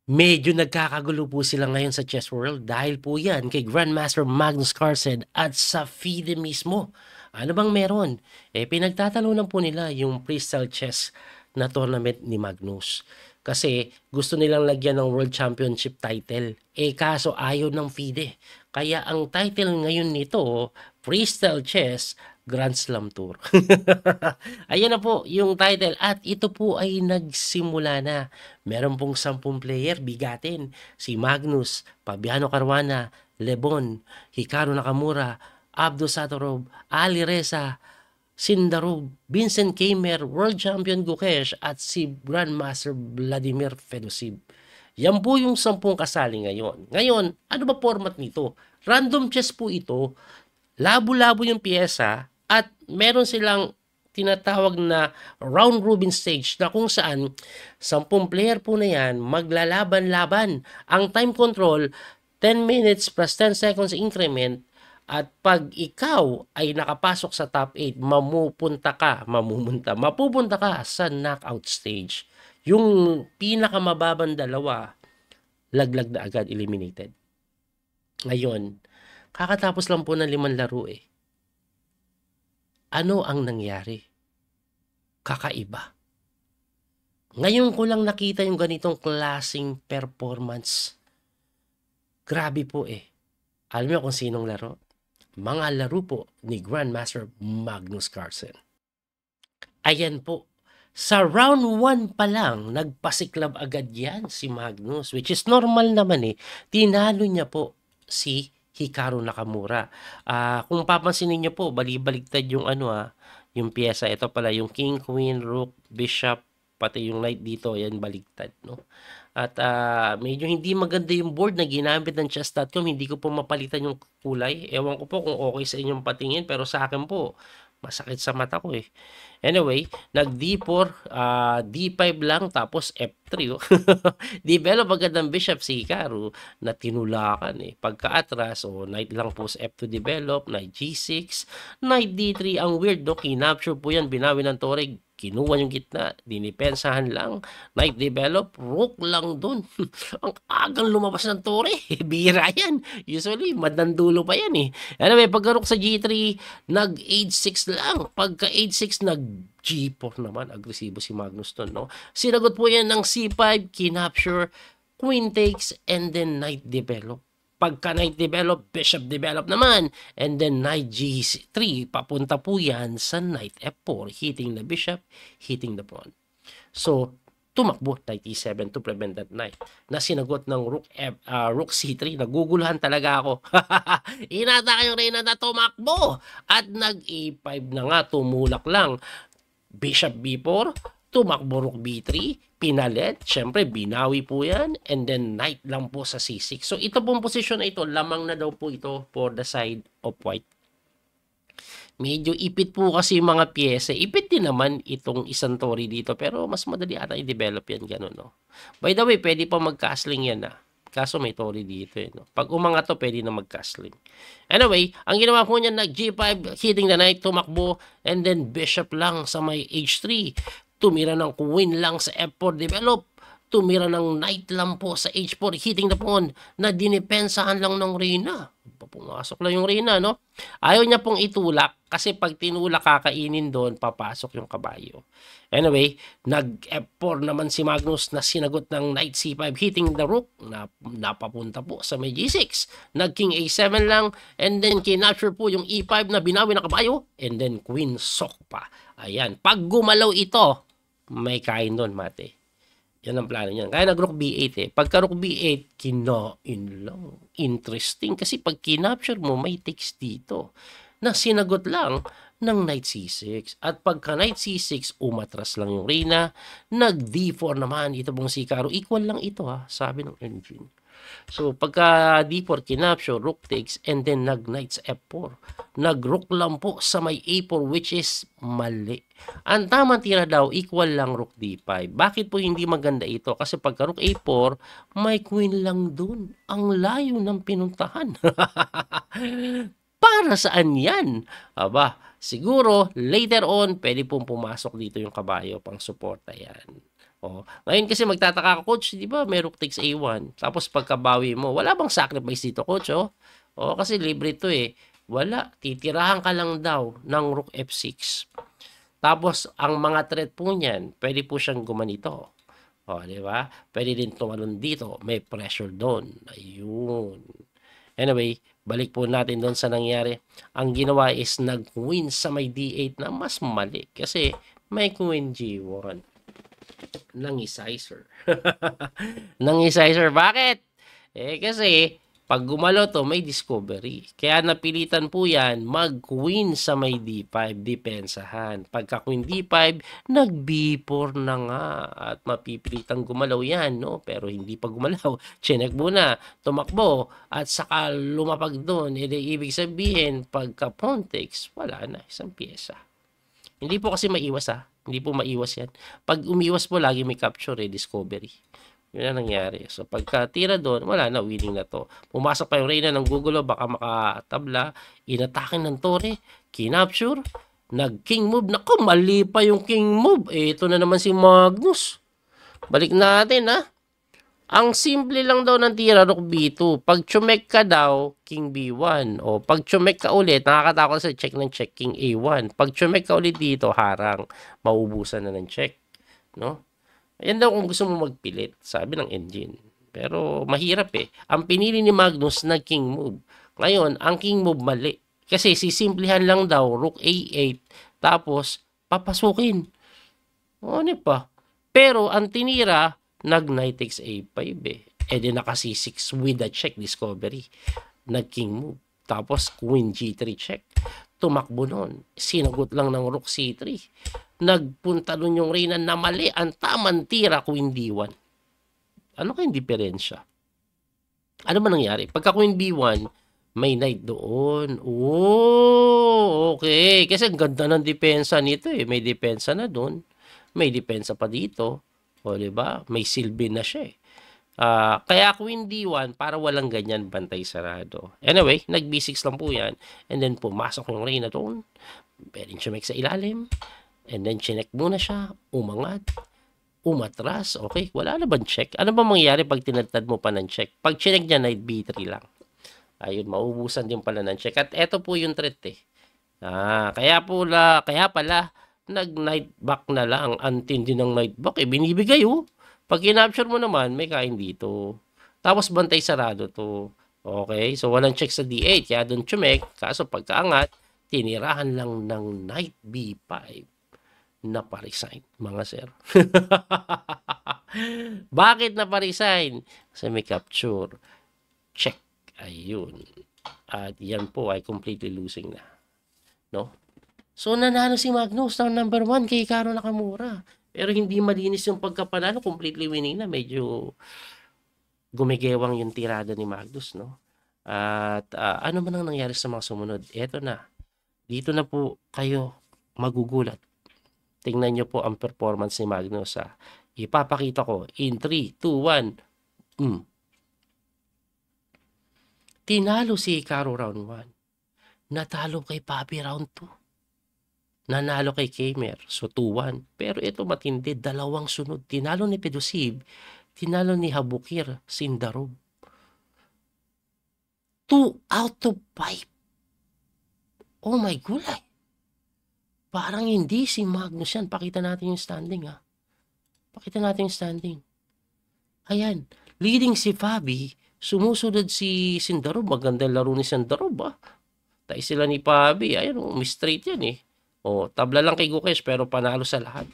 Medyo nagkakagulo po sila ngayon sa chess world dahil po yan kay Grandmaster Magnus Carlsen at sa FIDE mismo. Ano bang meron? Pinagtatalunan po nila yung freestyle chess na tournament ni Magnus. Kasi gusto nilang lagyan ng World Championship title. Kaso ayaw ng FIDE. Kaya ang title ngayon nito, Freestyle Chess Grand Slam Tour. Ayan na po yung title at ito po ay nagsimula na. Meron pong 10 player bigatin. Si Magnus, Fabiano Caruana, Lebon, Hikaru Nakamura, Abdo Satorov, Ali Reza, Sindarov, Vincent Keimer, World Champion Gukesh at si Grandmaster Vladimir Fedosov. Yan po yung 10 kasali ngayon. Ngayon, ano ba format nito? Random chess po ito. Labo-labo yung pyesa at meron silang tinatawag na round robin stage na kung saan 10 player po na yan maglalaban-laban. Ang time control 10 minutes plus 10 seconds increment at pag ikaw ay nakapasok sa top 8, mapupunta ka sa knockout stage. Yung pinakamababang dalawa, laglag na agad, eliminated. Ngayon, kakatapos lang po ng 5 laro Ano ang nangyari? Kakaiba. Ngayon ko lang nakita yung ganitong klaseng performance. Grabe po Alam niyo kung sinong laro? Mga laro po ni Grandmaster Magnus Carlsen. Ayan po. Sa round 1 pa lang, nagpasiklab agad yan si Magnus, which is normal naman Tinalo niya po si Hikaru Nakamura. Kung papansinin niyo po, balibaligtad yung yung pyesa. Ito pala yung King, Queen, Rook, Bishop, pati yung Knight dito, yan baligtad, no? At medyo hindi maganda yung board na ginamit ng chess.com. Hindi ko po mapalitan yung kulay. Ewan ko po kung okay sa inyong patingin, pero sa akin po, masakit sa mata ko Anyway, nag D4, D5 lang, tapos F3. Develop agad ng bishop si Hikaru na tinulakan Pagka-atras, knight lang po sa F2 develop, knight G6, knight D3. Ang weird, kinapture po yan, binawi ng Torre, kinuha yung gitna, dinipensahan lang, knight develop, rook lang dun. Ang agang lumabas ng Torre, bira yan. Usually, madandulo pa yan Anyway, pagka rook sa G3, nag H6 lang. Pagka H6, nag G4 naman. Agresibo si Magnus doon, no? Sinagot po yan ng C5, kinapture, queen takes, and then knight develop. Pagka knight develop, bishop develop naman. And then knight G3, papunta po yan sa knight F4, hitting the bishop, hitting the pawn. So, tumakbo knight E7 to prevent that knight. Na sinagot ng rook C3, naguguluhan talaga ako. Inatake yung reyna na tumakbo. At nag E5 na nga, tumulak lang. Bishop B4, tumakbo rook B3, pinalit, syempre binawi po yan, and then knight lang po sa C6. So ito pong posisyon na ito, lamang na daw po ito for the side of white. Medyo ipit po kasi mga pyesa. Ipit din naman itong isang Tori dito, pero mas madali ata i-develop yan ganun, no? By the way, pwede pa mag-castling yan Kaso may Tori dito no? Pag umangat to, pwede na mag-castling. Anyway, ang ginawa po niya, nag-G5, hitting the knight, tumakbo, and then bishop lang sa may H3. Tumira ng queen lang sa F4 develop. Tumira ng knight lang po sa H4, hitting the pawn, na dinipensahan lang ng reyna. Pumasok lang yung reyna, no? Ayaw niya pong itulak kasi pag tinulak kakainin doon, papasok yung kabayo. Anyway, nag-F4 naman si Magnus na sinagot ng knight C5, hitting the rook, na napapunta po sa may G6. Nag-King A7 lang, and then kinapture po yung E5 na binawi na kabayo, and then Queen Sok pa. Ayan, pag gumalaw ito, may kain doon, mate. Yan ang plano niyan. Kaya nag-rook B8 Pagka rook B8, kinain lang. Interesting. Kasi pag kinapture mo, may text dito na sinagot lang ng knight C6. At pagka knight C6, umatras lang yung reyna. Nag-D4 naman. Ito pong si Hikaru. Equal lang ito sabi ng engine. So, pagka D4, kinapture, rook takes, and then nag-knight sa F4. Nag-rook lang po sa may A4, which is mali. Ang tamang tira daw, equal lang rook D5. Bakit po hindi maganda ito? Kasi pagka rook A4, may queen lang dun. Ang layo ng pinuntahan. Para saan yan? Aba, siguro, later on, pwede pong pumasok dito yung kabayo pang suporta yan. Ngayon kasi magtataka ka, coach, di ba may rook takes A1. Tapos pagkabawi mo, wala bang sacrifice dito, coach, oh? Kasi libre to eh. Wala, titirahan ka lang daw ng rook F6. Tapos ang mga threat po niyan, pwede po siyang gumanito. Di ba? Pwede din tumalon dito, may pressure doon. Ayun. Anyway, balik po natin doon sa nangyari. Ang ginawa is nag-win sa may D8 na mas mali kasi may queen G1. Nangisay, Nangisay, bakit? Kasi pag gumalaw to, may discovery. Kaya napilitan po yan, mag-queen sa may D5, depensahan. Pagka queen D5, nag-B4 na nga. At mapipilitang gumalaw yan, no? Pero hindi pa gumalaw. Chinek muna, tumakbo, at saka lumapag doon. Ibig sabihin, pagka pawn takes, wala na, isang pyesa. Hindi po kasi maiwas Hindi po maiwas yan. Pag umiwas po, lagi may capture discovery. Yun ang nangyari. So, pagka tira doon, wala na, winning na to. Pumasok pa yung Reyna ng gugulo, baka makatabla. Inatakin ng Torre, kinapture, nag-king move. Naku, mali pa yung king move. Ito na naman si Magnus. Balik natin, Ang simple lang daw ng tira, rook B2. Pag chumek ka daw, king B1. O pag chumek ka ulit, nakakatakot sa check ng check, king A1. Pag chumek ka ulit dito, harang. Maubusan na ng check. No? Yan daw kung gusto mo magpilit, sabi ng engine. Pero mahirap Ang pinili ni Magnus na king move. Ngayon, ang king move mali. Kasi sisimplihan lang daw, rook A8, tapos papasukin. Ano pa? Pero ang tinira, nag-knight takes A5 di naka C6 with a check discovery. Nag-king move. Tapos queen G3 check. Tumakbo nun. Sinagot lang ng rook C3. Nagpunta nun yung Reyna na mali. Ang tamang tira, queen D1. Ano kayong diferensya? Ano ba nangyari? Pagka queen B1, may knight doon. Okay. Kasi ang ganda ng depensa nito May depensa na doon. May depensa pa dito. Diba? May silbi na siya kaya queen D1 para walang ganyan bantay sarado. Anyway, nag B6 lang po yan. And then pumasok yung Reyna doon. Pwedeng chumek sa ilalim. And then chinek muna siya. Umangat. Umatras. Okay, wala na bang check? Ano ba mangyayari pag tinadtad mo pa ng check? Pag chinek niya, knight B3 lang. Ayun, maubusan din pala ng check. At eto po yung threat kaya pala, nag-knight back na lang. Antindi ng knight back. Binibigay Pag kinapture mo naman, may kain dito. Tapos bantay sarado to. Okay, so walang check sa D8. Kaya doon chumek. Kaso pagkaangat, tinirahan lang ng knight B5 na pa-resign, mga sir. Bakit na pa-resign? Kasi may capture. Check. Ayun. At yan po ay completely losing na. No? So, nanalo si Magnus ng number 1 kay Karo Nakamura. Pero hindi malinis yung pagkapanalo. Completely winning na. Medyo gumigewang yung tirada ni Magnus, no? At ano man ang nangyari sa mga sumunod? Eto na. Dito na po kayo magugulat. Tingnan nyo po ang performance ni Magnus. Ipapakita ko in 3, 2, 1. Tinalo si Karo round 1. Natalo kay Papi round 2. Nanalo kay Kamer. So 2-1. Pero ito matindi. Dalawang sunod. Tinalo ni Pedosiv. Tinalo ni Habukir Sindarov. 2 out of 5. Oh my gulay. Parang hindi si Magnus yan. Pakita natin yung standing Pakita natin yung standing. Ayan. Leading si Fabi. Sumusunod si Sindarov. Magandang laro ni Sindarov Tayo sila ni Fabi. Ayan, straight yan tabla lang kay Gukesh pero panalo sa lahat.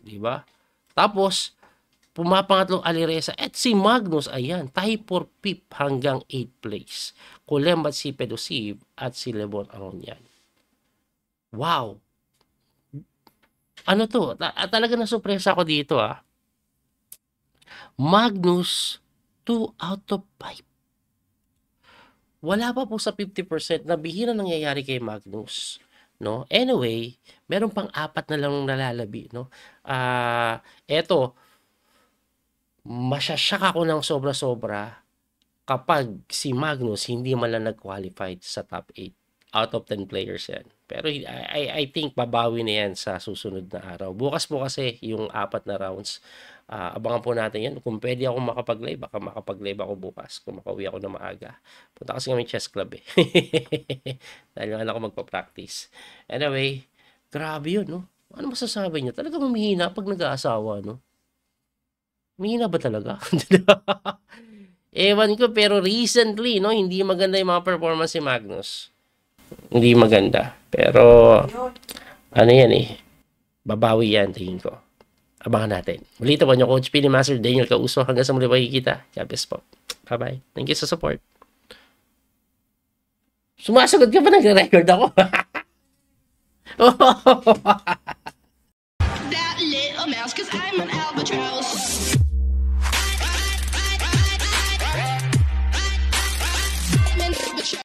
Diba? Tapos, pumapangatlong Alireza at si Magnus, ayan, tie for 5th hanggang 8th place. Kulembat si Pedosiv at si Lebon Aronian. Wow! Ano to? Talaga na-surpresa ako dito Magnus, 2 out of 5. Wala pa po sa 50% na bihira nangyayari kay Magnus. No? Anyway, meron pang 4 na lang nalalabi. No? Eto, masyasyak ako ng sobra-sobra kapag si Magnus hindi man lang nag-qualified sa top 8. out of 10 players yan. Pero I think babawi na yan sa susunod na araw. Bukas po kasi yung 4 na rounds. Abangan po natin yan. Kung pwede ako makapag-live, baka makapag-live ako bukas. Kung makauwi ako na maaga. Punta kasi kami chess club eh. Dahil nga ako magpa-practice. Anyway, grabe yun, no? Ano masasabi niyo? Talagang humihina pag nag-aasawa, no? Humihina ba talaga? Ewan ko, pero recently, no, hindi maganda yung mga performance ni Magnus. Hindi maganda. Pero, ano yan eh. Babawi yan, tingin ko. Abangan natin. Muli ito po niyo, Coach Pili Master Daniel Causo. Hanggang sa muli makikita. God bless po. Bye-bye. Thank you sa support. Sumasagot ka ba? Nag-record ako? That little mouse, 'cause I'm an albatross.